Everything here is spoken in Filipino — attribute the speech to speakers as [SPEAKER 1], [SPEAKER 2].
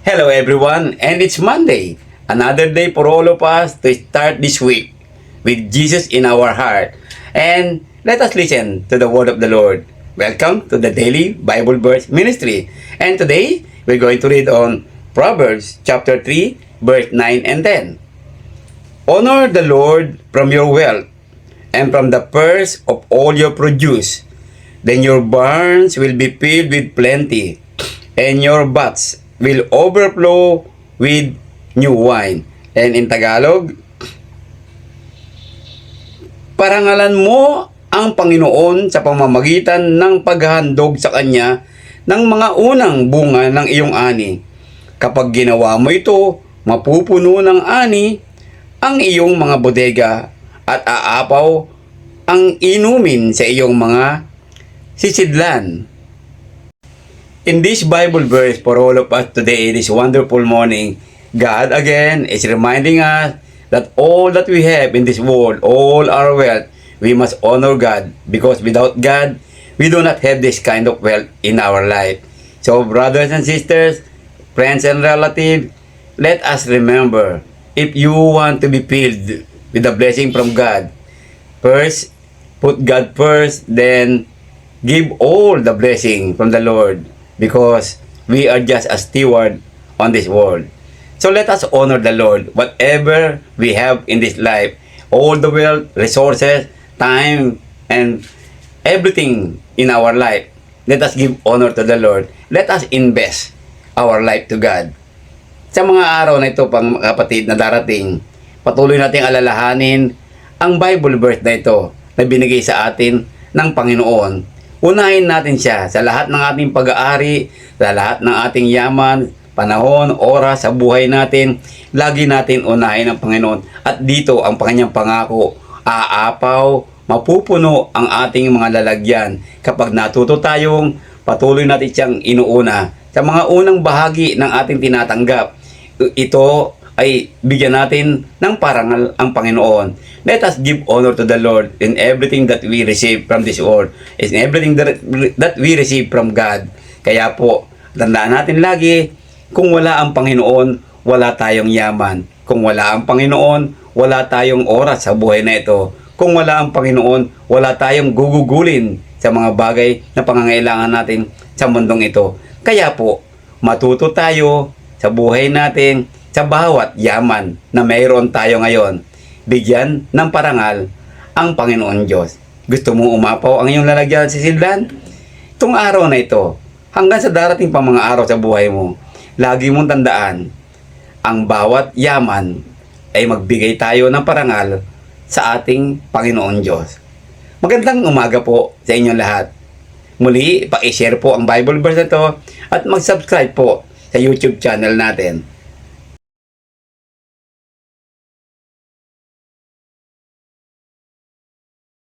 [SPEAKER 1] Hello everyone, and it's Monday. Another day for all of us to start this week with Jesus in our heart. And let us listen to the word of the Lord. Welcome to the Daily Bible Verse Ministry. And today, we're going to read on Proverbs chapter 3, verse 9 and 10. Honor the Lord from your wealth and from the purse of all your produce. Then your barns will be filled with plenty, and your vats will overflow with new wine. And in Tagalog, parangalan mo ang Panginoon sa pamamagitan ng paghahandog sa Kanya ng mga unang bunga ng iyong ani. Kapag ginawa mo ito, mapupuno ng ani ang iyong mga bodega at aapaw ang inumin sa iyong mga sisidlan. In this Bible verse for all of us today, this wonderful morning, God again is reminding us that all that we have in this world, all our wealth, we must honor God, because without God, we do not have this kind of wealth in our life. So brothers and sisters, friends and relatives, let us remember, if you want to be filled with the blessing from God, first, put God first, then give all the blessing from the Lord, because we are just a steward on this world. So let us honor the Lord, whatever we have in this life, all the wealth, resources, time, and everything in our life. Let us give honor to the Lord. Let us invest our life to God. Sa mga araw na ito, pang kapatid na darating, patuloy nating alalahanin ang Bible verse na ito na binigay sa atin ng Panginoon. Unahin natin siya sa lahat ng ating pag-aari, sa lahat ng ating yaman, panahon, oras sa buhay natin. Lagi natin unahin ang Panginoon. At dito ang kanyang pangako, aapaw, mapupuno ang ating mga lalagyan kapag natuto tayong patuloy natin siyang inuuna. Sa mga unang bahagi ng ating tinatanggap, ito ay bigyan natin ng parangal ang Panginoon. Let us give honor to the Lord in everything that we receive from this world, in everything that we receive from God. Kaya po, tandaan natin lagi, kung wala ang Panginoon, wala tayong yaman. Kung wala ang Panginoon, wala tayong oras sa buhay na ito. Kung wala ang Panginoon, wala tayong gugugulin sa mga bagay na pangangailangan natin sa mundong ito. Kaya po, matuto tayo sa buhay natin, sa bawat yaman na mayroon tayo ngayon, bigyan ng parangal ang Panginoon Diyos. Gusto mo umapaw ang iyong lalagyan sa sisidlan? Itong araw na ito, hanggang sa darating pang mga araw sa buhay mo, lagi mong tandaan, ang bawat yaman ay magbigay tayo ng parangal sa ating Panginoon Diyos. Magandang umaga po sa inyong lahat. Muli, paki-share po ang Bible verse na ito at mag-subscribe po sa YouTube channel natin.